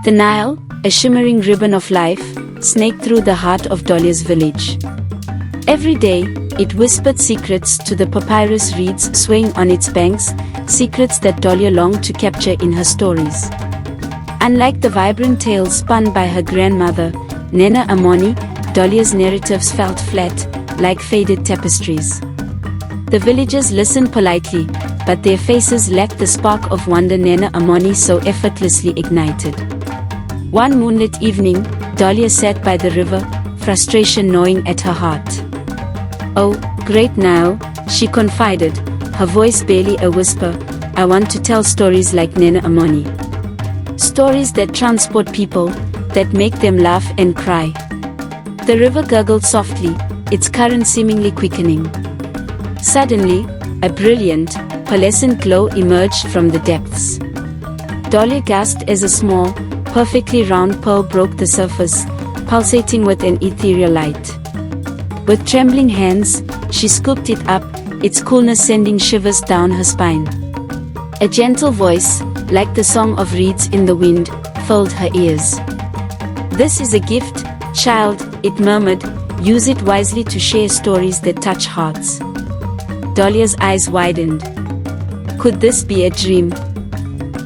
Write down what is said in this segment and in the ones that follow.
The Nile, a shimmering ribbon of life, snaked through the heart of Dalia's village. Every day, it whispered secrets to the papyrus reeds swaying on its banks, secrets that Dalia longed to capture in her stories. Unlike the vibrant tales spun by her grandmother, Nana Amoni, Dalia's narratives felt flat, like faded tapestries. The villagers listened politely, but their faces lacked the spark of wonder Nana Amoni so effortlessly ignited. One moonlit evening, Dalia sat by the river, frustration gnawing at her heart. "Oh, great Nile," she confided, her voice barely a whisper, "I want to tell stories like Nana Amoni. Stories that transport people, that make them laugh and cry." The river gurgled softly, its current seemingly quickening. Suddenly, a brilliant, pearlescent glow emerged from the depths. Dalia gasped as a small, perfectly round pearl broke the surface, pulsating with an ethereal light. With trembling hands, she scooped it up, its coolness sending shivers down her spine. A gentle voice, like the song of reeds in the wind, filled her ears. "This is a gift, child," it murmured, "use it wisely to share stories that touch hearts." Dalia's eyes widened. Could this be a dream?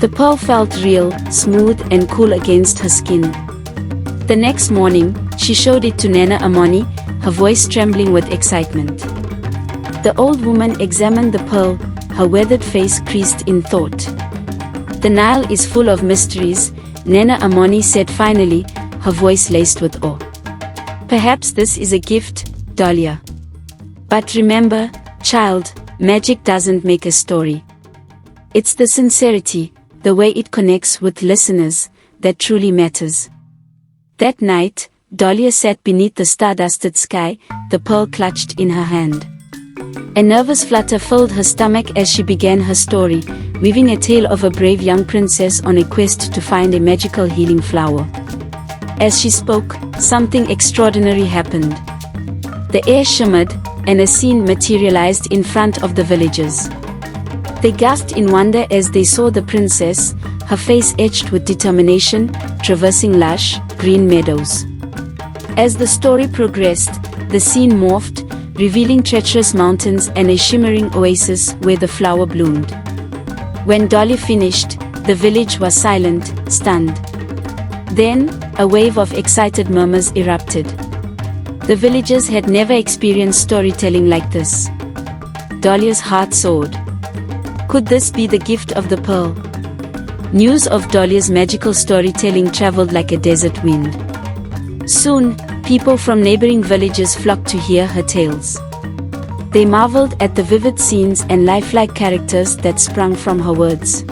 The pearl felt real, smooth and cool against her skin. The next morning, she showed it to Nana Amoni, her voice trembling with excitement. The old woman examined the pearl, her weathered face creased in thought. "The Nile is full of mysteries," Nana Amoni said finally, her voice laced with awe. "Perhaps this is a gift, Dalia. But remember, child, magic doesn't make a story. It's the sincerity, the way it connects with listeners, that truly matters." That night, Dalia sat beneath the star-dusted sky, the pearl clutched in her hand. A nervous flutter filled her stomach as she began her story, weaving a tale of a brave young princess on a quest to find a magical healing flower. As she spoke, something extraordinary happened. The air shimmered, and a scene materialized in front of the villagers. They gasped in wonder as they saw the princess, her face etched with determination, traversing lush, green meadows. As the story progressed, the scene morphed, revealing treacherous mountains and a shimmering oasis where the flower bloomed. When Dalia finished, the village was silent, stunned. Then, a wave of excited murmurs erupted. The villagers had never experienced storytelling like this. Dalia's heart soared. Could this be the gift of the pearl? News of Dalia's magical storytelling traveled like a desert wind. Soon, people from neighboring villages flocked to hear her tales. They marveled at the vivid scenes and lifelike characters that sprung from her words.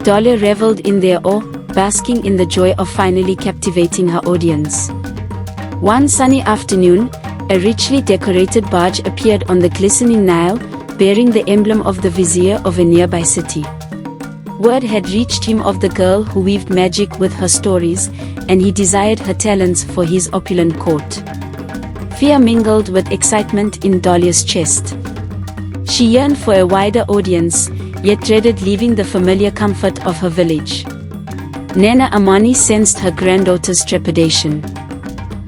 Dalia reveled in their awe, basking in the joy of finally captivating her audience. One sunny afternoon, a richly decorated barge appeared on the glistening Nile, bearing the emblem of the vizier of a nearby city. Word had reached him of the girl who weaved magic with her stories, and he desired her talents for his opulent court. Fear mingled with excitement in Dalia's chest. She yearned for a wider audience, yet dreaded leaving the familiar comfort of her village. Nana Amoni sensed her granddaughter's trepidation.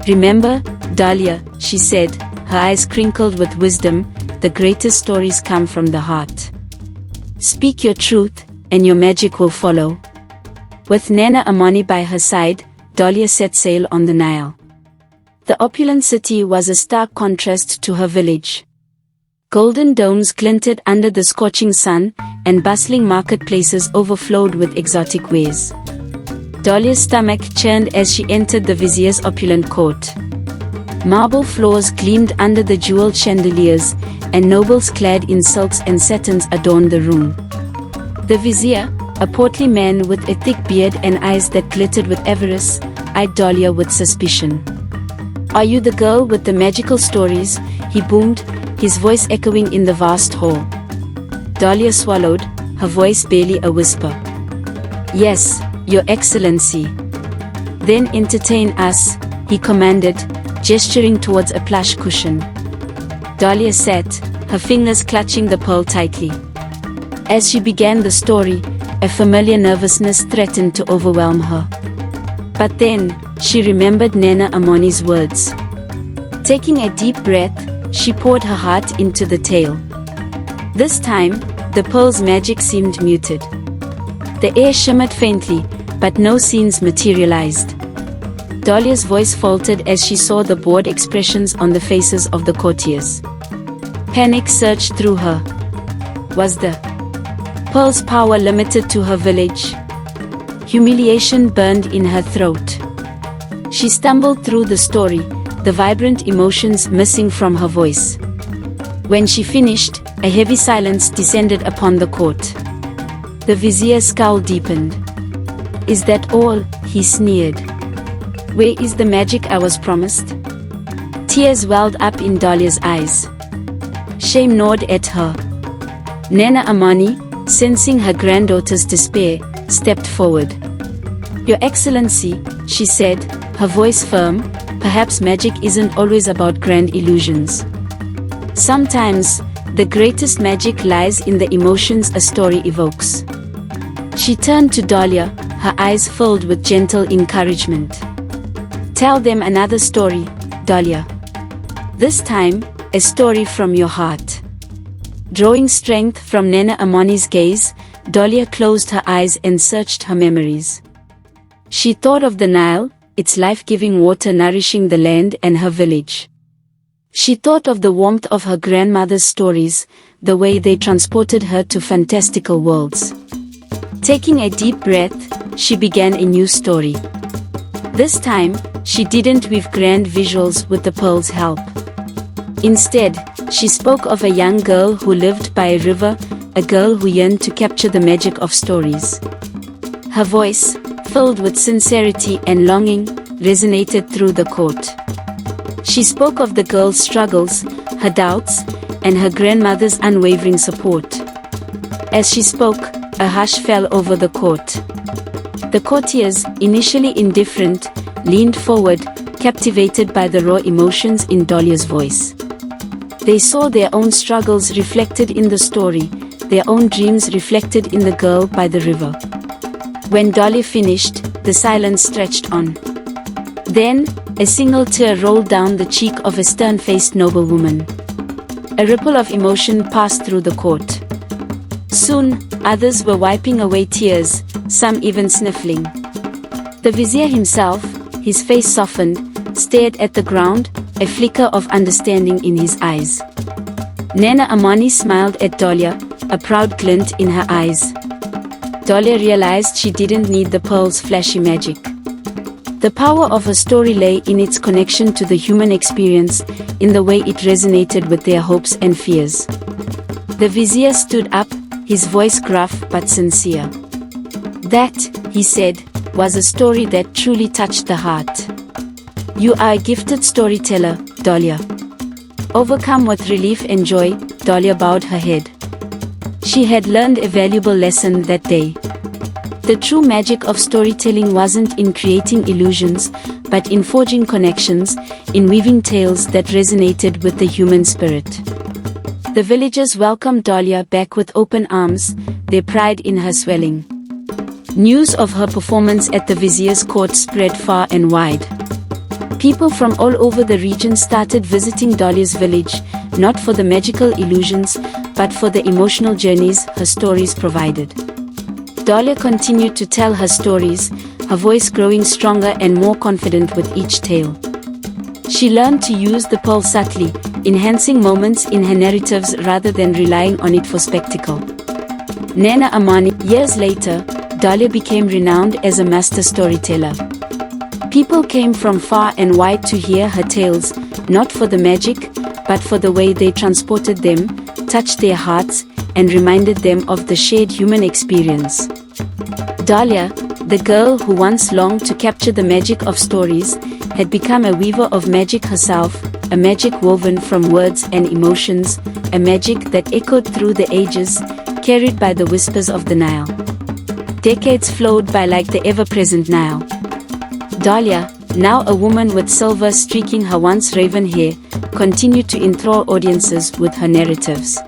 "Remember, Dalia," she said, her eyes crinkled with wisdom, "the greatest stories come from the heart. Speak your truth, and your magic will follow." With Nana Amoni by her side, Dalia set sail on the Nile. The opulent city was a stark contrast to her village. Golden domes glinted under the scorching sun, and bustling marketplaces overflowed with exotic wares. Dalia's stomach churned as she entered the vizier's opulent court. Marble floors gleamed under the jeweled chandeliers, and nobles clad in silks and satins adorned the room. The vizier, a portly man with a thick beard and eyes that glittered with avarice, eyed Dalia with suspicion. "Are you the girl with the magical stories?" he boomed, his voice echoing in the vast hall. Dalia swallowed, her voice barely a whisper. "Yes, Your Excellency." "Then entertain us," he commanded, gesturing towards a plush cushion. Dalia sat, her fingers clutching the pearl tightly. As she began the story, a familiar nervousness threatened to overwhelm her. But then, she remembered Nana Amoni's words. Taking a deep breath, she poured her heart into the tale. This time, the pearl's magic seemed muted. The air shimmered faintly, but no scenes materialized. Dalia's voice faltered as she saw the bored expressions on the faces of the courtiers. Panic surged through her. Was the pearl's power limited to her village? Humiliation burned in her throat. She stumbled through the story, the vibrant emotions missing from her voice. When she finished, a heavy silence descended upon the court. The vizier's scowl deepened. "Is that all?" he sneered. "Where is the magic I was promised?" Tears welled up in Dalia's eyes. Shame gnawed at her. Nana Amani, sensing her granddaughter's despair, stepped forward. "Your Excellency," she said, her voice firm, "perhaps magic isn't always about grand illusions. Sometimes, the greatest magic lies in the emotions a story evokes." She turned to Dalia, her eyes filled with gentle encouragement. "Tell them another story, Dalia. This time, a story from your heart." Drawing strength from Nana Amani's gaze, Dalia closed her eyes and searched her memories. She thought of the Nile, its life-giving water nourishing the land and her village. She thought of the warmth of her grandmother's stories, the way they transported her to fantastical worlds. Taking a deep breath, she began a new story. This time, she didn't weave grand visuals with the pearl's help. Instead, she spoke of a young girl who lived by a river, a girl who yearned to capture the magic of stories. Her voice, filled with sincerity and longing, resonated through the court. She spoke of the girl's struggles, her doubts, and her grandmother's unwavering support. As she spoke, a hush fell over the court. The courtiers, initially indifferent, leaned forward, captivated by the raw emotions in Dalia's voice. They saw their own struggles reflected in the story, their own dreams reflected in the girl by the river. When Dalia finished, the silence stretched on. Then, a single tear rolled down the cheek of a stern-faced noblewoman. A ripple of emotion passed through the court. Soon, others were wiping away tears, some even sniffling. The vizier himself, his face softened, stared at the ground, a flicker of understanding in his eyes. Nana Amani smiled at Dalia, a proud glint in her eyes. Dalia realized she didn't need the pearl's flashy magic. The power of a story lay in its connection to the human experience, in the way it resonated with their hopes and fears. The vizier stood up, his voice gruff but sincere. "That," he said, "was a story that truly touched the heart. You are a gifted storyteller, Dalia." Overcome with relief and joy, Dalia bowed her head. She had learned a valuable lesson that day. The true magic of storytelling wasn't in creating illusions, but in forging connections, in weaving tales that resonated with the human spirit. The villagers welcomed Dalia back with open arms, their pride in her swelling. News of her performance at the vizier's court spread far and wide. People from all over the region started visiting Dalia's village, not for the magical illusions, but for the emotional journeys her stories provided. Dalia continued to tell her stories, her voice growing stronger and more confident with each tale. She learned to use the pearl subtly, enhancing moments in her narratives rather than relying on it for spectacle. Nana Amani, years later, Dalia became renowned as a master storyteller. People came from far and wide to hear her tales, not for the magic, but for the way they transported them, touched their hearts, and reminded them of the shared human experience. Dalia, the girl who once longed to capture the magic of stories, had become a weaver of magic herself, a magic woven from words and emotions, a magic that echoed through the ages, carried by the whispers of the Nile. Decades flowed by like the ever-present Nile. Dalia, now a woman with silver streaking her once raven hair, continued to enthrall audiences with her narratives.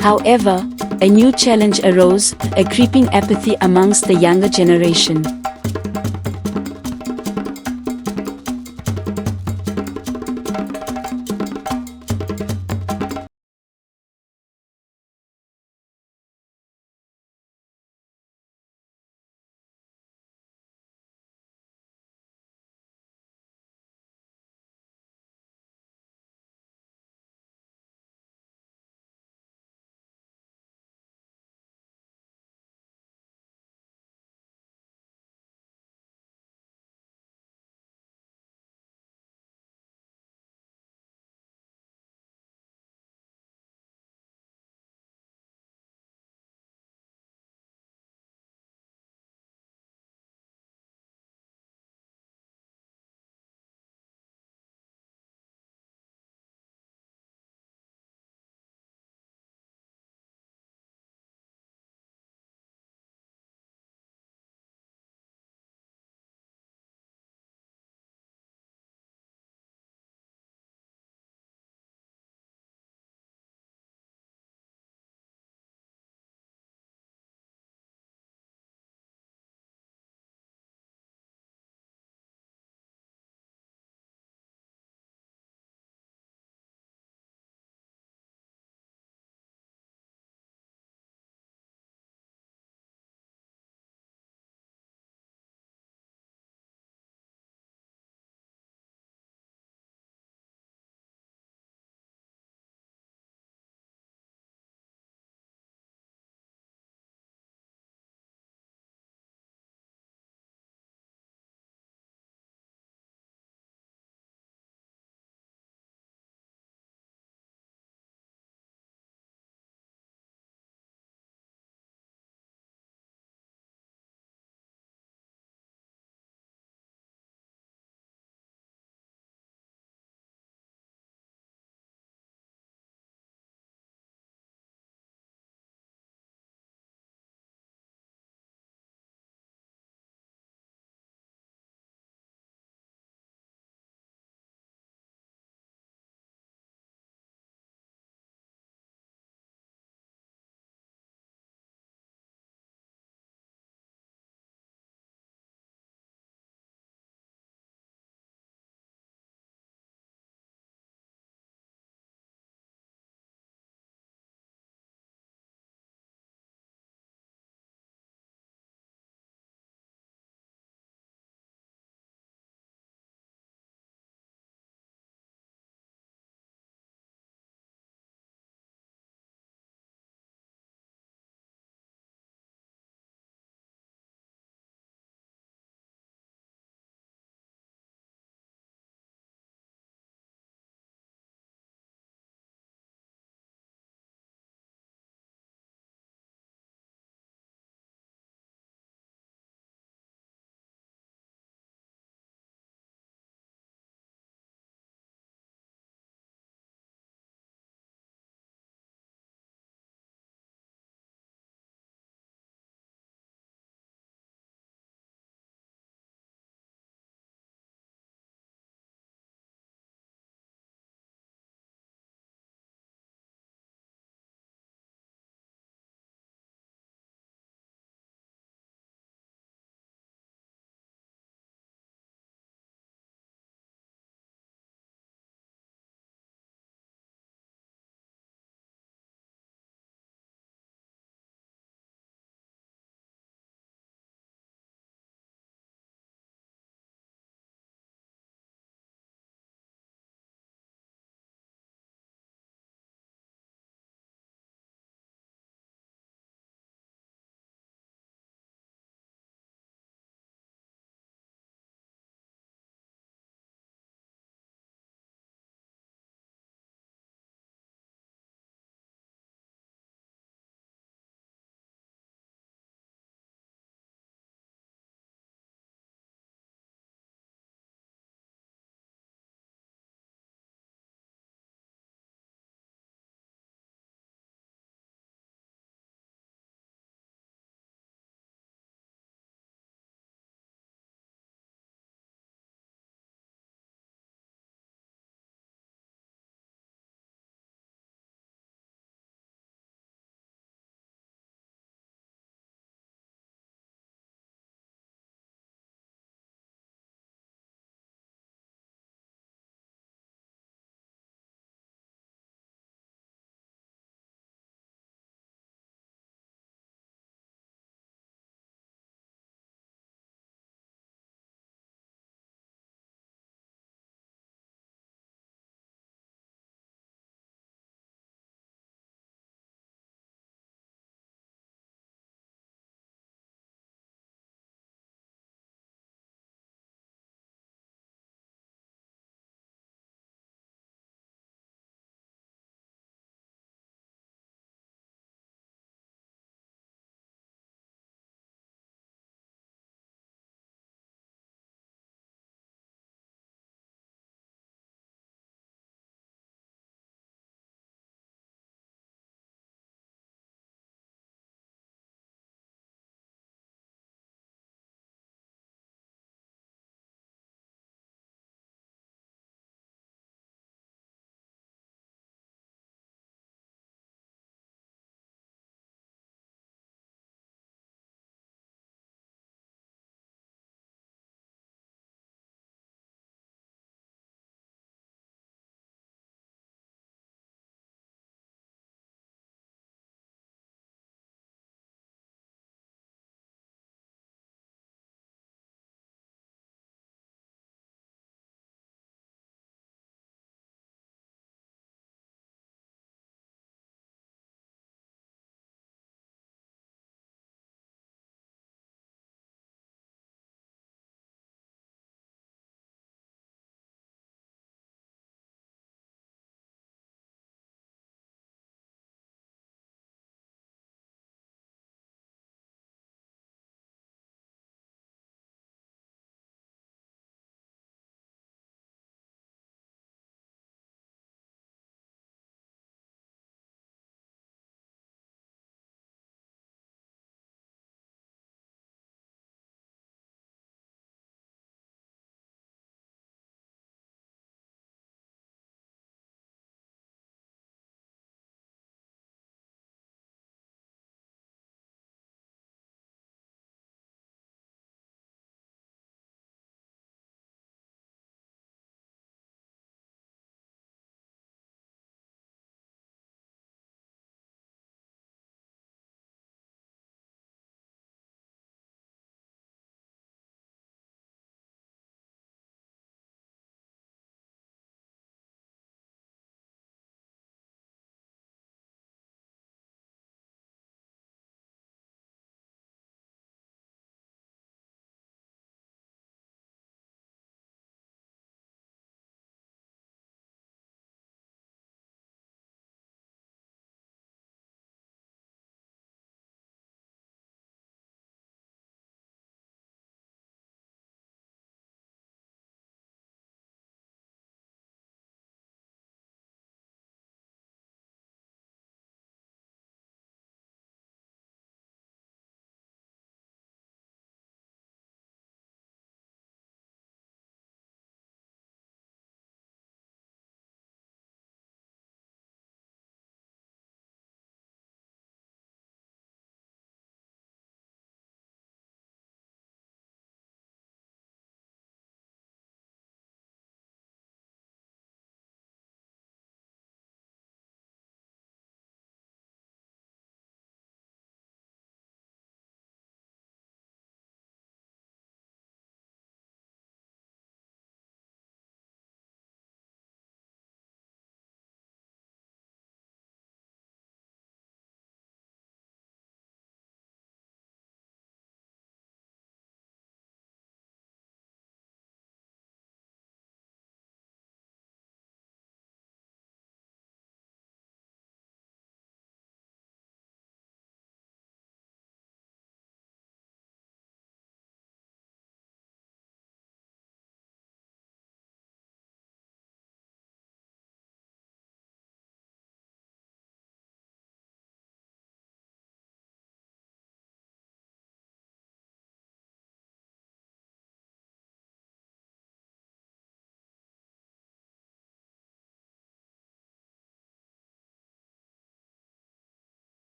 However, a new challenge arose, a creeping apathy amongst the younger generation.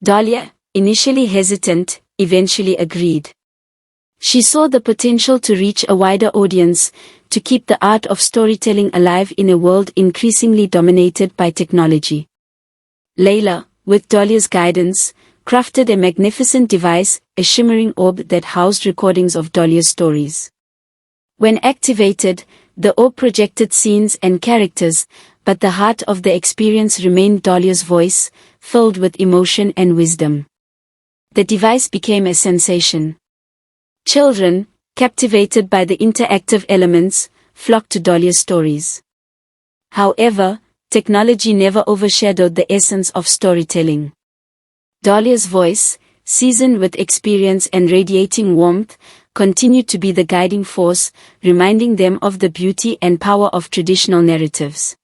Dalia, initially hesitant, eventually agreed. She saw the potential to reach a wider audience, to keep the art of storytelling alive in a world increasingly dominated by technology. Layla, with Dalia's guidance, crafted a magnificent device, a shimmering orb that housed recordings of Dalia's stories. When activated, the orb projected scenes and characters, but the heart of the experience remained Dalia's voice, filled with emotion and wisdom. The device became a sensation. Children, captivated by the interactive elements, flocked to Dalia's stories. However, technology never overshadowed the essence of storytelling. Dalia's voice, seasoned with experience and radiating warmth, continued to be the guiding force, reminding them of the beauty and power of traditional narratives.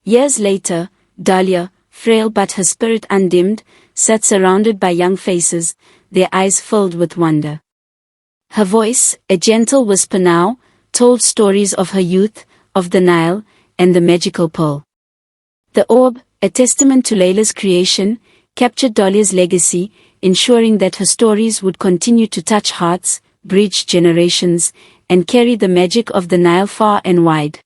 Years later, Dalia, frail but her spirit undimmed, sat surrounded by young faces, their eyes filled with wonder. Her voice, a gentle whisper now, told stories of her youth, of the Nile, and the magical pearl. The orb, a testament to Layla's creation, captured Dalia's legacy, ensuring that her stories would continue to touch hearts, bridge generations, and carry the magic of the Nile far and wide.